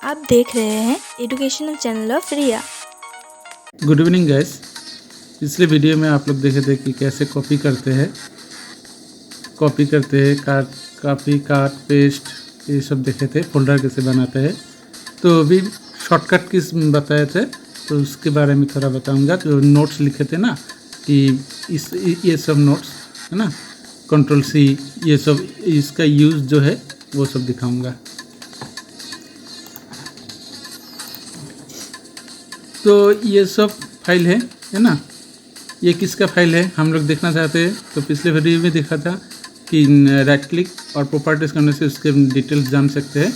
आप देख रहे हैं educational channel of Riya. Good evening guys. पिछले वीडियो में आप लोग देखे थे कि कैसे कॉपी करते हैं कॉपी काट पेस्ट ये सब देखे थे, फोल्डर कैसे बनाते हैं। तो अभी शॉर्टकट किस बताए थे तो उसके बारे में थोड़ा बताऊंगा। जो नोट्स लिखे थे ना कि ये सब नोट्स है ना, कंट्रोल सी, ये सब इसका यूज़ जो है वो सब दिखाऊंगा। तो ये सब फाइल है ना, ये किसका फाइल है हम लोग देखना चाहते हैं। तो पिछले वीडियो में देखा था कि राइट क्लिक और प्रॉपर्टीज करने से उसके डिटेल्स जान सकते हैं।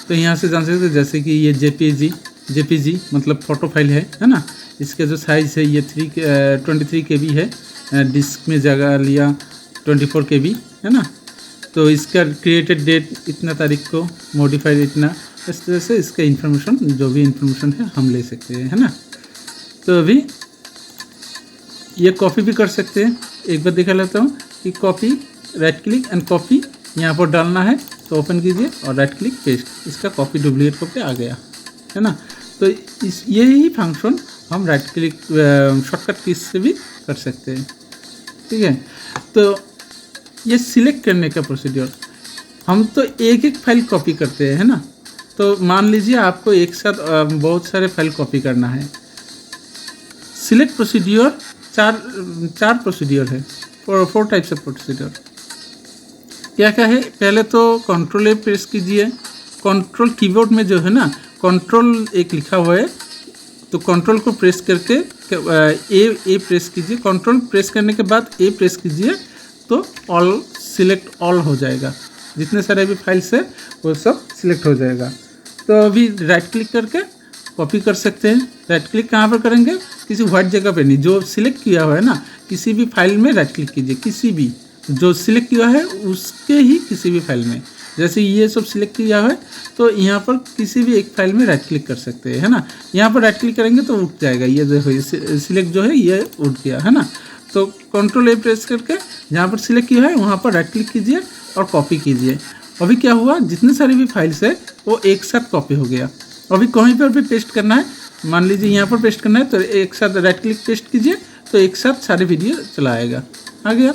तो यहाँ से जान सकते हैं जैसे कि ये जेपीजी मतलब फ़ोटो फाइल है ना। इसका जो साइज़ है ये 23 KB है, डिस्क में जगह लिया 24 KB है ना। तो इसका क्रिएटेड डेट इतना तारीख को, मॉडिफाइड इतना, इस तरह से इसका इन्फॉर्मेशन जो भी इन्फॉर्मेशन है हम ले सकते हैं है ना। तो अभी ये कॉपी भी कर सकते हैं। एक बार दिखा लेता हूँ कि copy, right click and copy यहाँ पर डालना है तो ओपन कीजिए और राइट क्लिक पेस्ट, इसका कॉपी डुप्लीकेट कॉपी आ गया है ना। तो यही फंक्शन हम राइट क्लिक शॉर्टकट कीज से भी कर सकते हैं, ठीक है। तो ये सिलेक्ट करने का प्रोसीड्योर, हम तो एक एक फाइल कॉपी करते हैं है ना। तो मान लीजिए आपको एक साथ बहुत सारे फाइल कॉपी करना है। सिलेक्ट प्रोसीड्योर चार प्रोसीड्योर है, फोर टाइप्स ऑफ प्रोसीड्योर। क्या क्या है, पहले तो कंट्रोल ए प्रेस कीजिए। कंट्रोल कीबोर्ड में जो है ना कंट्रोल एक लिखा हुआ है, तो कंट्रोल को प्रेस करके ए प्रेस कीजिए। कंट्रोल प्रेस करने के बाद ए प्रेस कीजिए तो ऑल सिलेक्ट ऑल हो जाएगा, जितने सारे भी फाइल्स है वो सब सिलेक्ट हो जाएगा। तो अभी राइट क्लिक करके कॉपी कर सकते हैं। राइट क्लिक कहाँ पर करेंगे, किसी वाइट जगह पे नहीं, जो सिलेक्ट किया हुआ है ना किसी भी फाइल में राइट क्लिक कीजिए, किसी भी जो सिलेक्ट किया है उसके ही किसी भी फाइल में। जैसे ये सब सिलेक्ट किया है तो यहाँ पर किसी भी एक फाइल में राइट क्लिक कर सकते हैं है ना। यहाँ पर राइट क्लिक करेंगे तो उठ जाएगा, ये देखो सिलेक्ट जो है ये उठ गया है ना। तो कंट्रोल ए प्रेस करके जहाँ पर सिलेक्ट किया है वहाँ पर राइट क्लिक कीजिए और कॉपी कीजिए। अभी क्या हुआ, जितने सारे भी फाइल्स है वो एक साथ कॉपी हो गया। अभी कहीं पर भी पेस्ट करना है, मान लीजिए यहाँ पर पेस्ट करना है तो एक साथ राइट क्लिक पेस्ट कीजिए तो एक साथ सारे वीडियो चला आएगा, आ गया,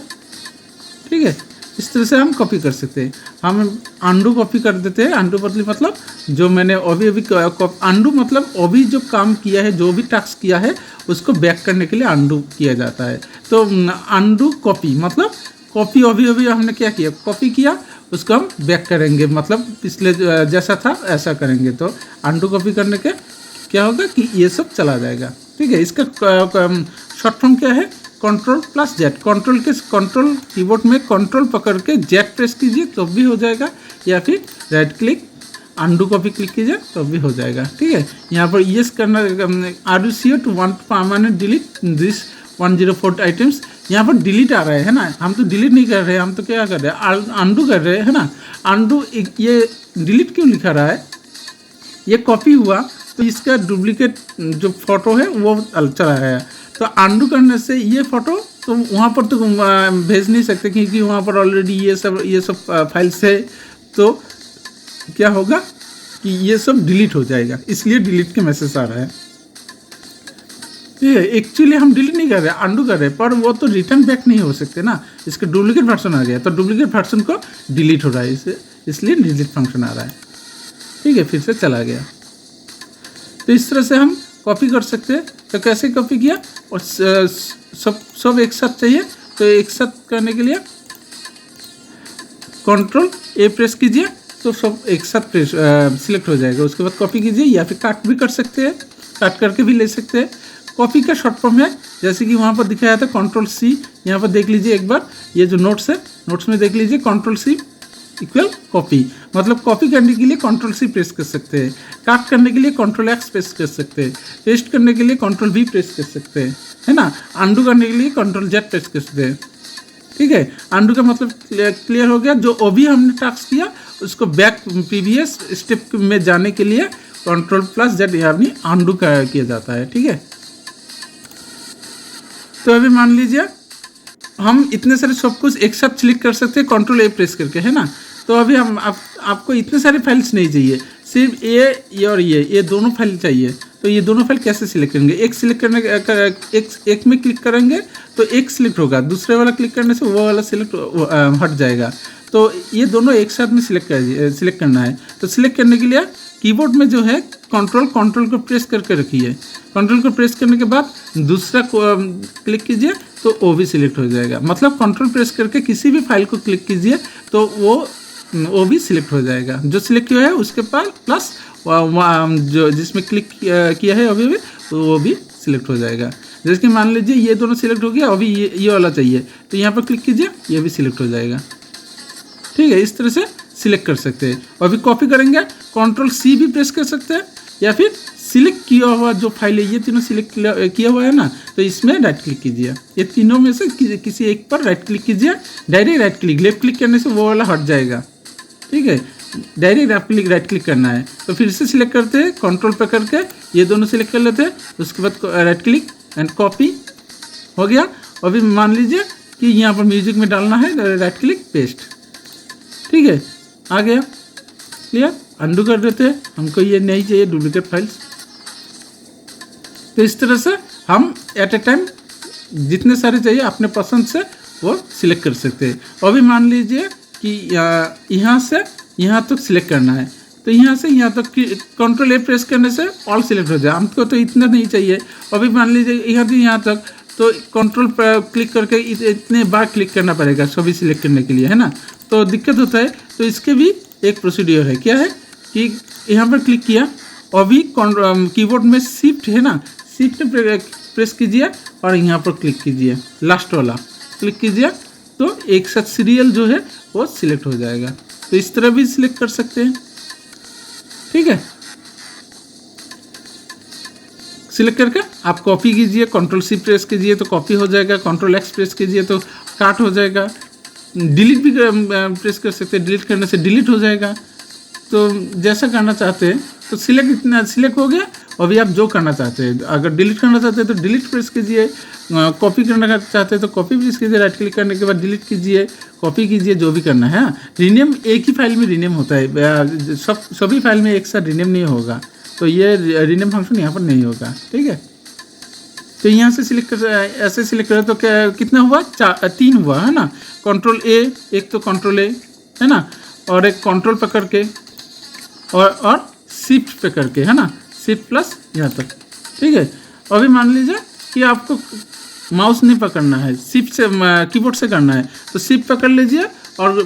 ठीक है। इस तरह से हम कॉपी कर सकते हैं। हम अंडू कॉपी कर देते हैं। अंडू मतलब जो मैंने अभी अंडू मतलब अभी जो काम किया है, जो भी टास्क किया है उसको बैक करने के लिए अंडू किया जाता है। तो अंडू कॉपी मतलब कॉपी अभी हमने क्या किया, कॉपी किया, उसको हम बैक करेंगे, मतलब पिछले जैसा था ऐसा करेंगे। तो अंडू कॉपी करने के क्या होगा कि ये सब चला जाएगा, ठीक है। इसका शॉर्ट फॉर्म क्या है, कंट्रोल+Z। कंट्रोल कीबोर्ड में कंट्रोल पकड़ के Z प्रेस कीजिए तो भी हो जाएगा, या फिर right click undo copy click कीजिए तो भी हो जाएगा, ठीक है। यहाँ पर यस करना, are you sure to want permanent delete this 104 items. यहाँ पर डिलीट आ रहा है ना, हम तो डिलीट नहीं कर रहे हैं, हम तो क्या कर रहे हैं, अंडू कर रहे हैं है ना। अंडू, ये डिलीट क्यों लिखा रहा है, ये कॉपी हुआ तो इसका डुप्लीकेट जो फोटो है वो चला गया। तो अंडू करने से ये फोटो तो वहाँ पर तो भेज नहीं सकते क्योंकि वहाँ पर ऑलरेडी ये सब फाइल्स है। तो क्या होगा कि ये सब डिलीट हो जाएगा, इसलिए डिलीट के मैसेज आ रहा है। एक्चुअली हम डिलीट नहीं कर रहे, अंडू कर रहे हैं, पर वो तो रिटर्न बैक नहीं हो सकते ना, इसका डुप्लीकेट वर्जन आ गया तो डुप्लीकेट वर्जन को डिलीट हो रहा है, इसलिए डिलीट फंक्शन आ रहा है, ठीक है। फिर से चला गया। तो इस तरह से हम कॉपी कर सकते हैं। तो कैसे कॉपी किया, और सब एक साथ चाहिए तो एक साथ करने के लिए कंट्रोल ए प्रेस कीजिए तो सब एक साथ सिलेक्ट हो जाएगा। उसके बाद कॉपी कीजिए, या फिर काट भी कर सकते हैं, काट करके भी ले सकते हैं। कॉपी का शॉर्ट फॉर्म है जैसे कि वहाँ पर दिखाया था कंट्रोल+C। यहाँ पर देख लीजिए एक बार, ये जो नोट्स है, नोट्स में देख लीजिए कंट्रोल+C इक्वल कॉपी, मतलब कॉपी करने के लिए कंट्रोल+C प्रेस कर सकते हैं, काट करने के लिए कंट्रोल+X प्रेस कर सकते हैं, पेस्ट करने के लिए कंट्रोल+V प्रेस कर सकते हैं है ना, अंडू करने के लिए कंट्रोल+Z प्रेस कर सकते हैं, ठीक है। अंडू का मतलब क्लियर हो गया। जो अभी हमने टास्क किया उसको बैक प्रीवियस स्टेप में जाने के लिए कंट्रोल+Z यानी अंडू किया जाता है, ठीक है। तो अभी मान लीजिए हम इतने सारे सब कुछ एक साथ क्लिक कर सकते हैं कंट्रोल ए प्रेस करके है ना। तो अभी हम आपको इतने सारे फाइल्स नहीं चाहिए, सिर्फ ये और ये दोनों फाइल चाहिए। तो ये दोनों फाइल कैसे सिलेक्ट करेंगे? एक सिलेक्ट करने एक में क्लिक करेंगे तो एक सिलेक्ट होगा, दूसरे वाला क्लिक करने से वो वाला सिलेक्ट हट जाएगा। तो ये दोनों एक साथ में सिलेक्ट करना है। तो सिलेक्ट करने के लिए कीबोर्ड में जो है कंट्रोल को प्रेस करके रखिए। कंट्रोल को प्रेस करने के बाद दूसरा क्लिक कीजिए तो वो भी सिलेक्ट हो जाएगा। मतलब कंट्रोल प्रेस करके किसी भी फाइल को क्लिक कीजिए तो वो भी सिलेक्ट हो जाएगा। जो सिलेक्ट किया है उसके पास प्लस जो जिसमें क्लिक किया है अभी भी वो भी सिलेक्ट हो जाएगा। जैसे कि मान लीजिए ये दोनों सिलेक्ट हो गया, अभी ये वाला चाहिए तो यहाँ पर क्लिक कीजिए, ये भी सिलेक्ट हो जाएगा। ठीक है, इस तरह से सिलेक्ट कर सकते हैं। अभी कॉपी करेंगे, कंट्रोल C भी प्रेस कर सकते हैं, या फिर सिलेक्ट किया हुआ जो फाइल है ये तीनों सिलेक्ट किया हुआ है ना, तो इसमें राइट क्लिक कीजिए। ये तीनों में से किसी एक पर राइट क्लिक कीजिए। Direct right click, left click करने से वो वाला हट जाएगा। ठीक है, डायरेक्ट राइट क्लिक करना है। तो फिर से सिलेक्ट करते हैं, कंट्रोल पर करके ये दोनों सिलेक्ट कर लेते हैं, उसके बाद राइट क्लिक एंड कॉपी हो गया। अभी मान लीजिए कि यहाँ पर म्यूजिक में डालना है, राइट क्लिक पेस्ट। ठीक है, आ गया, क्लियर। अंडू कर देते हैं, हमको ये नहीं चाहिए डुप्लीकेट फाइल्स। तो इस तरह से हम एट ए टाइम जितने सारे चाहिए अपने पसंद से वो सिलेक्ट कर सकते हैं। अभी मान लीजिए कि यहाँ से यहाँ तक सिलेक्ट करना है, तो यहाँ से यहाँ तक कंट्रोल A प्रेस करने से ऑल सिलेक्ट हो जाए। हमको तो इतना नहीं चाहिए। अभी मान लीजिए यहाँ से यहाँ तक, तो कंट्रोल पर क्लिक करके इतने बार क्लिक करना पड़ेगा सभी सिलेक्ट करने के लिए, है ना। तो दिक्कत होता है। तो इसके भी एक प्रोसीड्योर है। क्या है कि यहाँ पर क्लिक किया, अभी कीबोर्ड में शिफ्ट है ना, शिफ्ट प्रेस कीजिए और यहाँ पर क्लिक कीजिए, लास्ट वाला क्लिक कीजिए, तो एक साथ सीरियल जो है वो सिलेक्ट हो जाएगा। तो इस तरह भी सिलेक्ट कर सकते हैं। ठीक है, सिलेक्ट करके आप कॉपी कीजिए, कंट्रोल C प्रेस कीजिए तो कॉपी हो जाएगा, कंट्रोल X प्रेस कीजिए तो काट हो जाएगा। डिलीट भी प्रेस कर सकते हैं, डिलीट करने से डिलीट हो जाएगा। तो जैसा करना चाहते हैं तो सिलेक्ट हो गया। अभी आप जो करना चाहते हैं, अगर डिलीट करना चाहते हैं तो डिलीट प्रेस कीजिए, कॉपी करना चाहते हैं तो कॉपी प्रेस कीजिए, राइट क्लिक करने के बाद डिलीट कीजिए, कॉपी कीजिए, जो भी करना है। रीनेम एक ही फाइल में रीनेम होता है, सभी फाइल में एक साथ रीनेम नहीं होगा। तो ये रीनेम फंक्शन यहाँ पर नहीं होगा। ठीक है, तो यहाँ से ऐसे सिलेक्ट करें तो क्या कितना हुआ, 3 हुआ, है ना। कंट्रोल A, एक तो कंट्रोल A है ना, और एक कंट्रोल पकड़ के और शिफ्ट पकड़ के, है ना, शिफ्ट प्लस यहाँ तक। ठीक है, अभी मान लीजिए कि आपको माउस नहीं पकड़ना है, शिफ्ट से कीबोर्ड से करना है, तो शिफ्ट पकड़ लीजिए और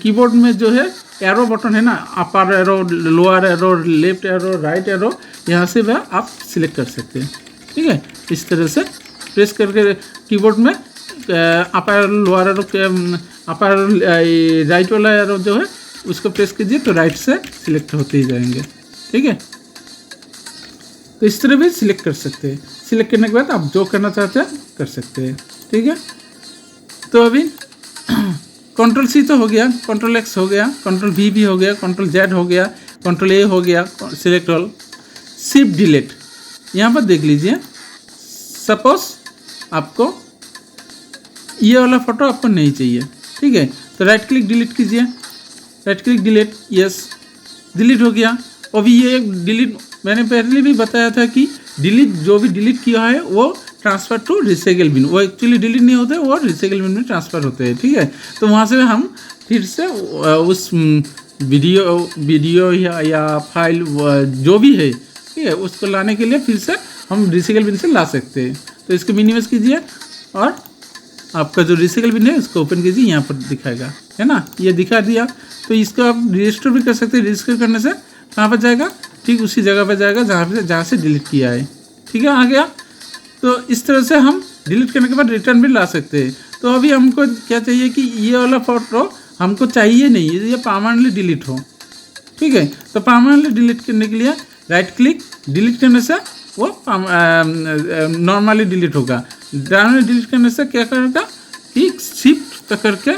कीबोर्ड में जो है एरो बटन है ना, upper arrow, lower arrow, left arrow, right arrow, यहाँ से वह आप सिलेक्ट कर सकते हैं। ठीक है, इस तरह से प्रेस करके कीबोर्ड में अपर लोअर एरो के अपर राइट वाला एरो जो है उसको प्रेस कीजिए तो राइट से सिलेक्ट होते ही जाएंगे। ठीक है, तो इस तरह भी सिलेक्ट कर सकते हैं। सिलेक्ट करने के बाद आप जो करना चाहते हैं कर सकते हैं। ठीक है, तो अभी कंट्रोल C तो हो गया, कंट्रोल X हो गया, कंट्रोल V भी हो गया, कंट्रोल Z हो गया, कंट्रोल A हो गया, सिलेक्ट ऑल, शिफ्ट डिलीट। यहाँ पर देख लीजिए, सपोज आपको ये वाला फोटो आपको नहीं चाहिए। ठीक है, तो राइट क्लिक डिलीट कीजिए, right click delete, yes, delete हो गया। अभी ये डिलीट मैंने पहले भी बताया था कि डिलीट जो भी डिलीट किया है वो ट्रांसफ़र टू रिसाइकल बिन, वो एक्चुअली डिलीट नहीं होते, वो रिसाइकल बिन में ट्रांसफ़र होते हैं। ठीक है, तो वहाँ से हम फिर से उस वीडियो या फाइल जो भी है, ठीक है, उसको लाने के लिए फिर से हम रिसाइकल बिन से ला सकते हैं। तो इसको मिनिमाइज कीजिए और आपका जो रिसाइकल बिन है उसको ओपन कीजिए, यहाँ पर दिखाएगा, है ना, ये दिखा दिया। तो इसको आप रजिस्टर भी कर सकते हैं। रजिस्टर करने से कहाँ पर जाएगा, ठीक उसी जगह पर जाएगा जहाँ से डिलीट किया है। ठीक है, आ गया। तो इस तरह से हम डिलीट करने के बाद रिटर्न भी ला सकते हैं। तो अभी हमको क्या चाहिए कि ये वाला फोटो हमको चाहिए नहीं, ये परमानेंटली डिलीट हो। ठीक है, तो परमानेंटली डिलीट करने के लिए राइट क्लिक, डिलीट करने से वो नॉर्मली डिलीट होगा। नॉर्मली डिलीट करने से क्या करेगा कि शिफ्ट पकड़ के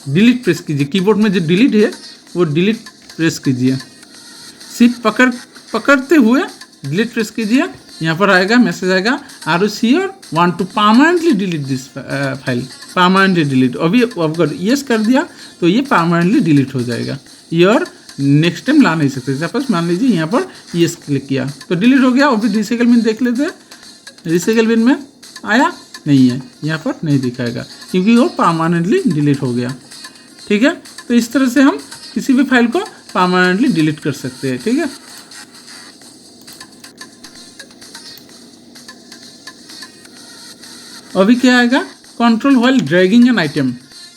डिलीट प्रेस कीजिए, कीबोर्ड में जो डिलीट है वो डिलीट प्रेस कीजिए, शिफ्ट पकड़ते हुए डिलीट प्रेस कीजिए, यहाँ पर आएगा मैसेज आएगा are you sure want to permanently delete this file, permanently delete. अभी अगर यस कर दिया तो ये परमानेंटली डिलीट हो जाएगा, ये और नेक्स्ट टाइम ला नहीं सकते। सपोज मान लीजिए यहाँ पर यस क्लिक किया तो डिलीट हो गया। अभी रिसाइकल बिन देख लेते हैं, रिसाइकल बिन में आया नहीं है, यहाँ पर नहीं दिखाएगा क्योंकि वो परमानेंटली डिलीट हो गया। ठीक है, तो इस तरह से हम किसी भी फाइल को परमानेंटली डिलीट कर सकते हैं। ठीक है, अभी क्या आएगा, control while dragging an item.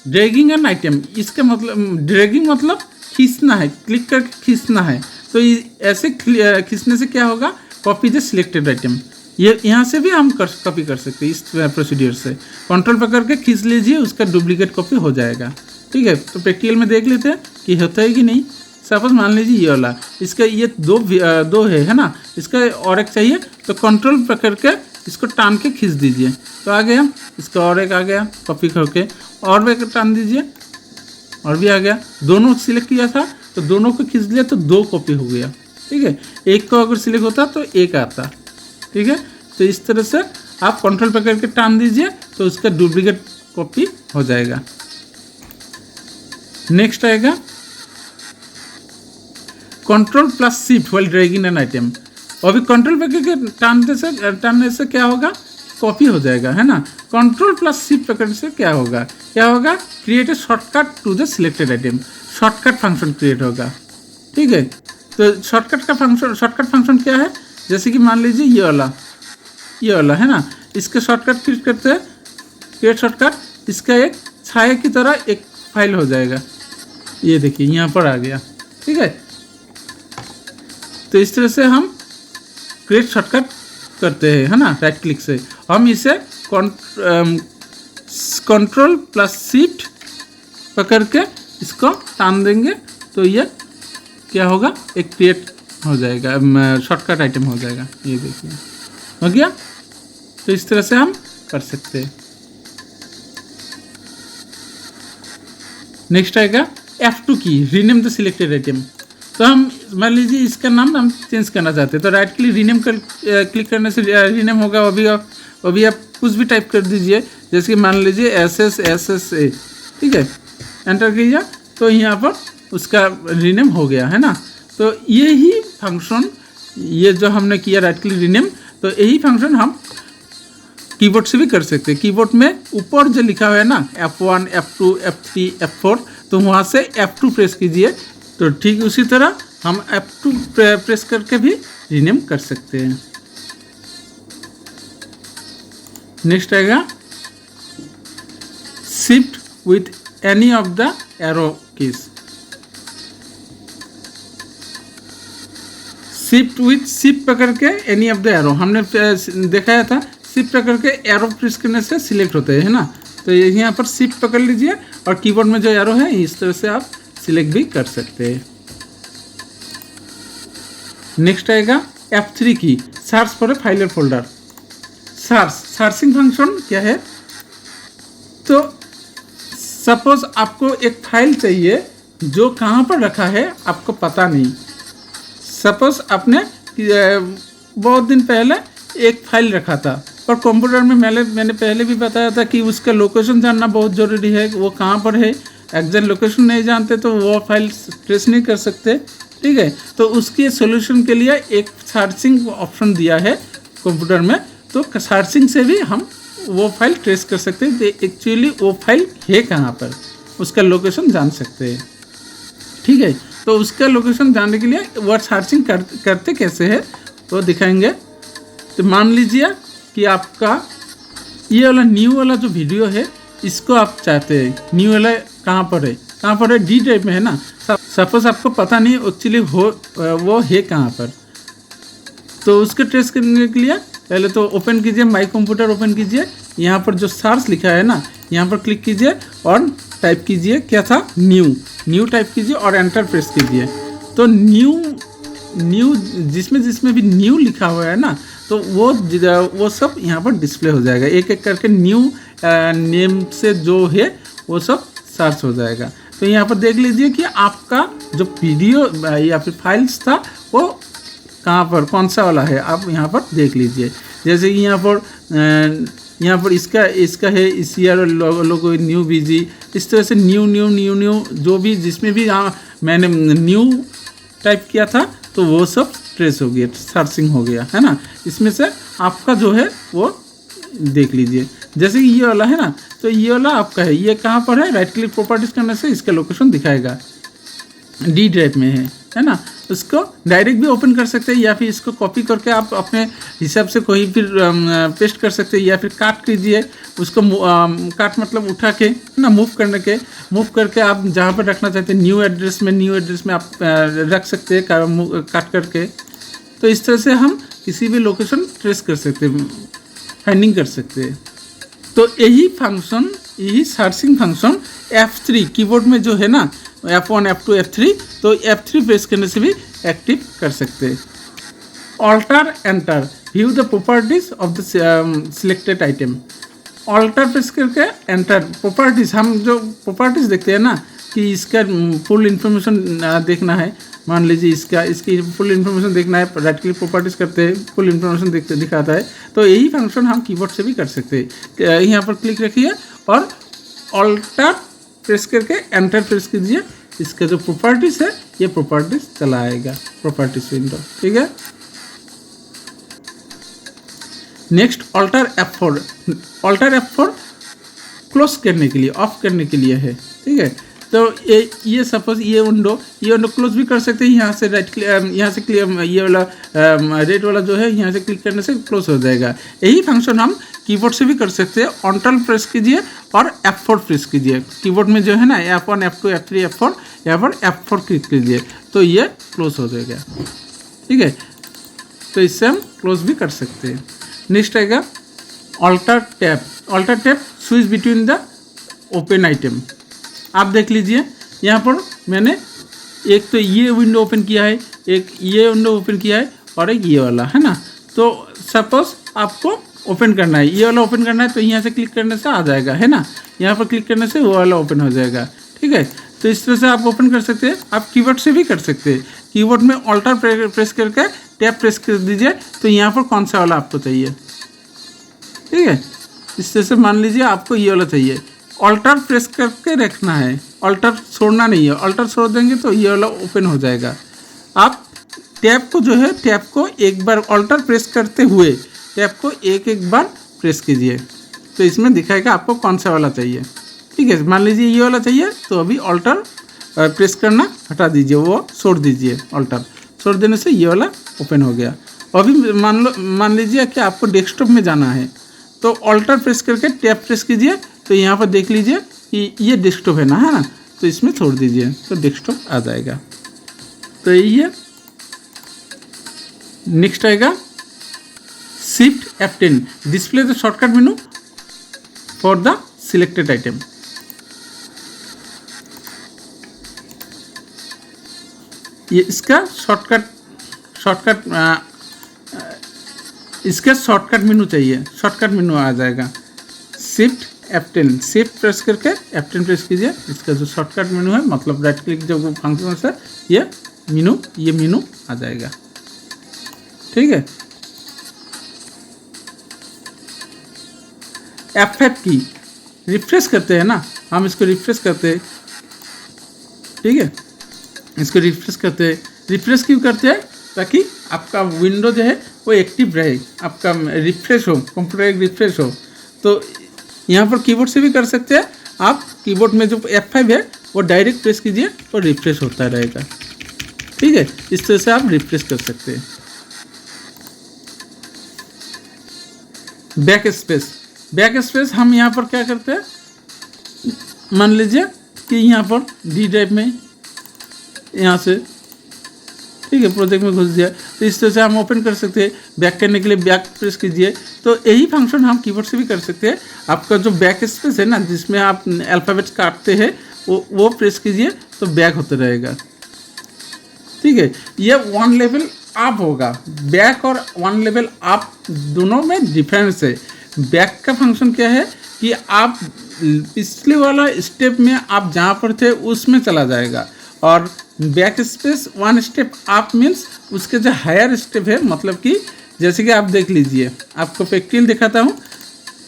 Dragging an item, इसका मतलब ड्रैगिंग मतलब खींचना है, क्लिक करके खींचना है। तो ऐसे खींचने से क्या होगा, कॉपी द सिलेक्टेड आइटम। ये यहाँ से भी हम कॉपी कर सकते हैं इस प्रोसीड्यूर से। कंट्रोल पकड़ के खींच लीजिए, उसका डुप्लीकेट कॉपी हो जाएगा। ठीक है, तो प्रैक्टिकल में देख लेते हैं कि होता है कि नहीं। सपोज मान लीजिए ये वाला, इसका ये दो है ना, इसका और एक चाहिए तो कंट्रोल पकड़ के इसको टान के खींच दीजिए तो आ गया। इसका और एक आ गया कॉपी करके, और भी टान दीजिए और भी आ गया। दोनों सिलेक्ट किया था तो दोनों को खींच लिया तो 2 कॉपी हो गया। ठीक है, एक को अगर सिलेक्ट होता तो 1 आता। ठीक है, तो इस तरह से आप कंट्रोल पकड़ के टान दीजिए तो उसका डुप्लीकेट कॉपी हो जाएगा। नेक्स्ट आएगा control plus shift while dragging an item. अभी कंट्रोल पकड़ के टानने से क्या होगा, कॉपी हो जाएगा, है ना। कंट्रोल प्लस शिफ्ट पकड़ने से क्या होगा, create a shortcut to the selected item. Shortcut function create होगा। ठीक है, तो शॉर्टकट फंक्शन क्या है, जैसे कि मान लीजिए ये वाला है ना, इसके शॉर्टकट क्रिएट करते हैं, क्रिएट शॉर्टकट, इसका एक छाया की तरह एक फाइल हो जाएगा। ये देखिए यहाँ पर आ गया। ठीक है, तो इस तरह से हम क्रिएट शॉर्टकट करते हैं, है ना, राइट क्लिक से। हम इसे कंट्रोल प्लस शिफ्ट पकड़ के इसको टान देंगे तो ये क्या होगा, एक क्रिएट हो जाएगा, शॉर्टकट आइटम हो जाएगा। ये देखिए हो गया। तो इस तरह से हम कर सकते हैं। नेक्स्ट आएगा F2 की, रीनेम द सिलेक्टेड आइटम। तो हम मान लीजिए इसका नाम हम चेंज करना चाहते हैं तो राइट क्लिक रीनेम कर क्लिक करने से रीनेम होगा। अभी आप कुछ भी टाइप कर दीजिए, जैसे कि मान लीजिए SSA। ठीक है, एंटर कीजिए तो यहाँ पर उसका रीनेम हो गया, है ना। तो यही फंक्शन, ये जो हमने किया राइट क्लिक रीनेम, तो यही फंक्शन हम कीबोर्ड से भी कर सकते हैं। कीबोर्ड में ऊपर जो लिखा हुआ है ना, F1, F2, F3, F4, तो वहाँ से F2 प्रेस कीजिए तो ठीक उसी तरह हम F2 प्रेस करके भी रीनेम कर सकते हैं। नेक्स्ट आएगा shift with any of the arrow keys. Shift पकड़ के एनी ऑफ द एरो, हमने दिखाया था शिफ्ट पकड़ के एरो प्रेस करने से सिलेक्ट होते हैं, है ना। तो यहाँ पर शिफ्ट पकड़ लीजिए और कीबोर्ड में जो एरो है इस तरह से आप सिलेक्ट भी कर सकते हैं। नेक्स्ट आएगा F3 की, सर्च फॉर ए फाइल और फोल्डर। सर्चिंग फंक्शन क्या है, तो सपोज आपको एक फाइल चाहिए जो कहाँ पर रखा है आपको पता नहीं। सपोज आपने बहुत दिन पहले एक फाइल रखा था, पर कंप्यूटर में मैंने पहले भी बताया था कि उसका लोकेशन जानना बहुत ज़रूरी है, वो कहाँ पर है। एग्जैक्ट लोकेशन नहीं जानते तो वो फाइल ट्रेस नहीं कर सकते। ठीक है, तो उसके सोल्यूशन के लिए एक सर्चिंग ऑप्शन दिया है कंप्यूटर में, तो सर्चिंग से भी हम वो फाइल ट्रेस कर सकते हैं एक्चुअली वो फाइल है कहाँ पर, उसका लोकेशन जान सकते हैं। ठीक है, तो उसका लोकेशन जानने के लिए वो सर्चिंग करते कैसे है वो दिखाएंगे। तो मान लीजिए कि आपका ये वाला न्यू वाला जो वीडियो है इसको आप चाहते हैं, न्यू वाला कहाँ पर है, डी टाइप में है ना। सपोज आपको पता नहीं एक्चुअली वो है कहाँ पर, तो उसको ट्रेस करने के लिए पहले तो ओपन कीजिए, माई कंप्यूटर ओपन कीजिए, यहाँ पर जो सर्च लिखा है ना यहाँ पर क्लिक कीजिए और टाइप कीजिए क्या था, न्यू टाइप कीजिए और एंटर प्रेस कीजिए। तो न्यू जिसमें भी न्यू लिखा हुआ है ना, तो वो सब यहाँ पर डिस्प्ले हो जाएगा। एक एक करके न्यू नेम से जो है वो सब सर्च हो जाएगा। तो यहाँ पर देख लीजिए कि आपका जो वीडियो या फिर फाइल्स था वो कहाँ पर कौन सा वाला है आप यहाँ पर देख लीजिए। जैसे कि यहाँ पर इसका है CR लोगो न्यू BG, इस तरह से न्यू जो भी जिसमें भी मैंने न्यू टाइप किया था तो वो सब ट्रेस हो गया, सर्चिंग हो गया, है ना। इसमें से आपका जो है वो देख लीजिए। जैसे कि ये वाला है ना, तो ये वाला आपका है, ये कहाँ पर है, राइट क्लिक प्रॉपर्टीज करने से इसका लोकेशन दिखाएगा, D ड्राइव में है ना। उसको डायरेक्ट भी ओपन कर सकते हैं या फिर इसको कॉपी करके आप अपने हिसाब से कोई फिर पेस्ट कर सकते हैं, या फिर काट कीजिए उसको, काट मतलब उठा के ना मूव करके आप जहाँ पर रखना चाहते हैं न्यू एड्रेस में आप रख सकते हैं काट करके। तो इस तरह से हम किसी भी लोकेशन ट्रेस कर सकते हैं, फाइंडिंग कर सकते हैं। तो यही सर्चिंग फंक्शन F3 कीबोर्ड में जो है ना, F1 F2 F3, तो F3 प्रेस करने से भी एक्टिव कर सकते हैं। Alter enter view the properties of the selected item. Alter press करके एंटर प्रॉपर्टीज, हम जो प्रॉपर्टीज देखते हैं ना कि इसका फुल इन्फॉर्मेशन देखना है, मान लीजिए इसकी फुल इन्फॉर्मेशन देखना है, राइट क्लिक प्रॉपर्टीज करते हैं, फुल इन्फॉर्मेशन दिखाता है। तो यही फंक्शन हम कीबोर्ड से भी कर सकते हैं। यहाँ पर क्लिक रखिए और ऑल्टर प्रेस करके एंटर प्रेस कीजिए, इसका जो प्रॉपर्टीज है ये प्रॉपर्टीज चला आएगा, प्रॉपर्टीज विंडो, ठीक है। नेक्स्ट ऑल्टर F4 क्लोज करने के लिए, ऑफ करने के लिए है, ठीक है। तो ये सपोज ये विंडो क्लोज भी कर सकते हैं, यहाँ से यहाँ से ये वाला रेड वाला जो है यहाँ से क्लिक करने से क्लोज हो जाएगा। यही फंक्शन हम कीबोर्ड से भी कर सकते हैं। ऑल्टर प्रेस कीजिए और F4 प्रेस कीजिए, कीबोर्ड में जो है ना F1 F2 F3 F4, यहाँ पर F4 क्लिक कीजिए तो ये क्लोज हो जाएगा, ठीक है। तो इससे हम क्लोज भी कर सकते हैं। नेक्स्ट आएगा alter tab switch between the open item. आप देख लीजिए यहाँ पर मैंने एक तो ये विंडो ओपन किया है, एक ये विंडो ओपन किया है और एक ये वाला, है ना। तो सपोज आपको ओपन करना है, ये वाला ओपन करना है, तो यहाँ से क्लिक करने से आ जाएगा, है ना। यहाँ पर क्लिक करने से वो वाला ओपन हो जाएगा, ठीक है। तो इस तरह से आप ओपन कर सकते हैं। आप कीबोर्ड से भी कर सकते हैं। कीबोर्ड में ऑल्टर प्रेस करके टैब प्रेस कर दीजिए, तो यहाँ पर कौन सा वाला आपको चाहिए, ठीक है। इस तरह से मान लीजिए आपको ये वाला चाहिए, ऑल्टर प्रेस करके रखना है, ऑल्टर छोड़ना नहीं है। ऑल्टर छोड़ देंगे तो ये वाला ओपन हो जाएगा। आप टैब को जो है, टैब को एक बार ऑल्टर प्रेस करते हुए टैब को एक बार प्रेस कीजिए, तो इसमें दिखाएगा आपको कौन सा वाला चाहिए, ठीक है। मान लीजिए ये वाला चाहिए, तो अभी ऑल्टर प्रेस करना हटा दीजिए, वो छोड़ दीजिए, ऑल्टर छोड़ देने से ये वाला ओपन हो गया। अभी मान लीजिए कि आपको डेस्कटॉप में जाना है, तो ऑल्टर प्रेस करके टैब प्रेस कीजिए, तो यहाँ पर देख लीजिए कि ये डेस्कटॉप है ना, तो इसमें छोड़ दीजिए तो डेस्कटॉप आ जाएगा। तो यही है। नेक्स्ट आएगा Shift F10 display the shortcut menu for the selected item. ये इसका शॉर्टकट मेनू चाहिए, शॉर्टकट मेनू आ जाएगा। Shift F10 शिफ्ट प्रेस करके F10 प्रेस कीजिए, इसका जो शॉर्टकट मेनू है, मतलब राइट क्लिक जो फंक्शन है ये मेनू आ जाएगा, ठीक है। F5 की रिफ्रेश करते हैं ना, हम इसको रिफ्रेश करते हैं, ठीक है। इसको रिफ्रेश करते हैं। रिफ्रेश क्यों करते हैं? ताकि आपका विंडो जो है वो एक्टिव रहे, आपका रिफ्रेश हो, कंप्यूटर रिफ्रेश हो। तो यहाँ पर कीबोर्ड से भी कर सकते हैं। आप कीबोर्ड में जो F5 है वो डायरेक्ट प्रेस कीजिए और रिफ्रेश होता रहेगा, ठीक है। इस तरह से आप रिफ्रेश कर सकते हैं। बैक स्पेस हम यहाँ पर क्या करते हैं, मान लीजिए कि यहाँ पर D ड्राइव में यहाँ से, ठीक है, प्रोजेक्ट में घुस दिया, तो इस तरह से हम ओपन कर सकते हैं। बैक करने के लिए बैक प्रेस कीजिए। तो यही फंक्शन हम कीबोर्ड से भी कर सकते हैं। आपका जो बैक स्पेस है ना, जिसमें आप अल्फ़ाबेट्स काटते हैं, वो प्रेस कीजिए तो बैक होता रहेगा, ठीक है। ये वन लेवल अप होगा। बैक और वन लेवल अप दोनों में डिफरेंस है। बैक का फंक्शन क्या है कि आप पिछले वाला स्टेप में आप जहाँ पर थे उसमें चला जाएगा, और back space one step up means उसके जो हायर स्टेप है, मतलब कि जैसे कि आप देख लीजिए, आपको प्रैक्टिकल दिखाता हूँ,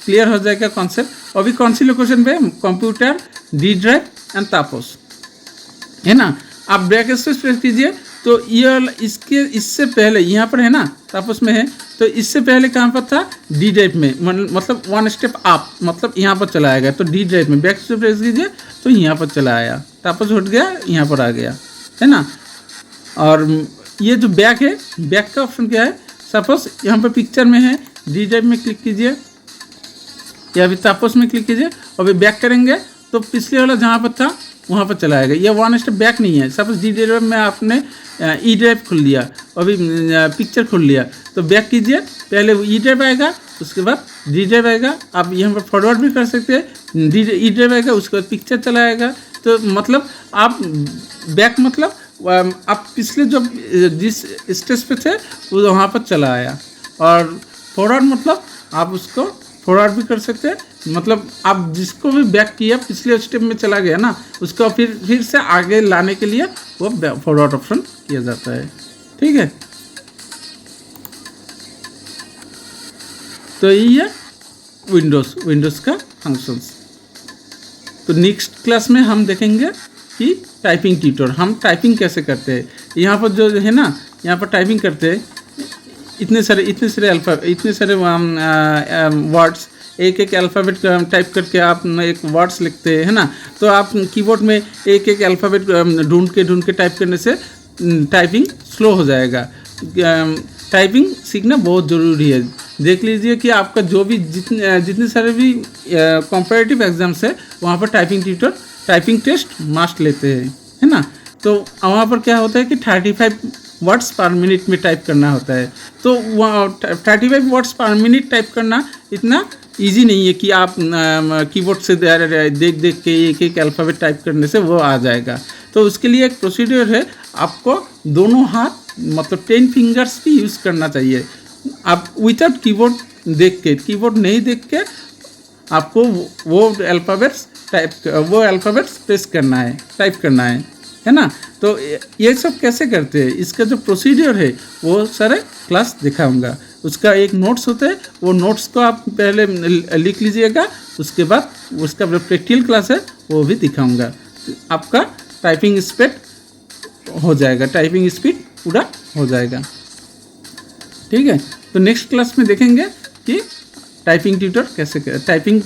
क्लियर हो जाएगा कॉन्सेप्ट। अभी कौन सी लोकेशन पे? कंप्यूटर, डी ड्राइव एंड तापस, है ना। आप बैक स्पेस प्रेस कीजिए तो ये इसके इससे पहले यहाँ पर है ना, तापस में है, तो इससे पहले कहाँ पर था? डी ड्राइव में, मतलब वन स्टेप अप, मतलब यहाँ पर चला आएगा। तो डी ड्राइव में बैक स्पेस प्रेस कीजिए तो यहाँ पर चला आया, तापस हट गया, यहाँ पर आ गया, है ना। और ये जो बैक है, बैक का ऑप्शन क्या है? सपोज यहाँ पर पिक्चर में है, डी ड्राइव में क्लिक कीजिए या अभी तापस में क्लिक कीजिए, अभी बैक करेंगे तो पिछले वाला जहाँ पर था वहाँ पर चला आएगा। ये वन स्टेप बैक नहीं है। सपोज डी ड्राइव में आपने ई ड्राइव खोल लिया, अभी पिक्चर खोल लिया, तो बैक कीजिए, पहले ई ड्राइव आएगा, उसके बाद डी ड्राइव आएगा। आप यहाँ पर फॉरवर्ड भी कर सकते हैं, ई ड्राइव आएगा, उसके बाद पिक्चर चला आएगा। तो मतलब आप बैक मतलब आप पिछले जो जिस स्टेज पे थे वो वहाँ पर चला आया। और फॉरवर्ड मतलब आप उसको फॉरवर्ड भी कर सकते हैं, मतलब आप जिसको भी बैक किया पिछले स्टेप में चला गया ना, उसको फिर से आगे लाने के लिए वो फॉरवर्ड ऑप्शन किया जाता है। ठीक है, तो यही है विंडोज़ का फंक्शंस। तो नेक्स्ट क्लास में हम देखेंगे कि टाइपिंग ट्यूटर, हम टाइपिंग कैसे करते हैं। यहाँ पर जो है ना, यहाँ पर टाइपिंग करते हैं, इतने सारे वर्ड्स, एक अल्फ़ाबेट टाइप करके आप एक वर्ड्स लिखते हैं, है ना। तो आप कीबोर्ड में एक अल्फ़ाबेट ढूंढ के टाइप करने से टाइपिंग स्लो हो जाएगा। टाइपिंग सीखना बहुत ज़रूरी है। देख लीजिए कि आपका जो भी जितने सारे भी कॉम्पिटिटिव एग्जाम्स है, वहाँ पर typing tutor typing test must लेते हैं, है ना। तो वहाँ पर क्या होता है कि 35 वर्ड्स पर मिनट में टाइप करना होता है। तो 35 वर्ड्स पर मिनट टाइप करना इतना इजी नहीं है कि आप कीबोर्ड से देख के एक अल्फ़ाबेट टाइप करने से वो आ जाएगा। तो उसके लिए एक प्रोसीड्यूर है, आपको दोनों हाथ मतलब 10 फिंगर्स भी यूज़ करना चाहिए। आप विदाउट कीबोर्ड कीबोर्ड नहीं देख के आपको वो अल्फ़ाबेट्स प्रेस करना है, टाइप करना है ना। तो ये सब कैसे करते हैं, इसका जो प्रोसीजर है वो सारे क्लास दिखाऊंगा। उसका एक नोट्स होता है, वो नोट्स को आप पहले लिख लीजिएगा, उसके बाद उसका जो प्रैक्टिकल क्लास है वो भी दिखाऊंगा। आपका टाइपिंग स्पीड हो जाएगा, टाइपिंग स्पीड पूरा हो जाएगा। ठीक है, तो नेक्स्ट क्लास में देखेंगे कि टाइपिंग ट्यूटर टाइपिंग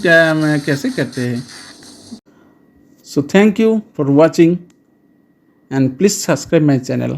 कैसे करते हैं। So thank you for watching and please subscribe my channel.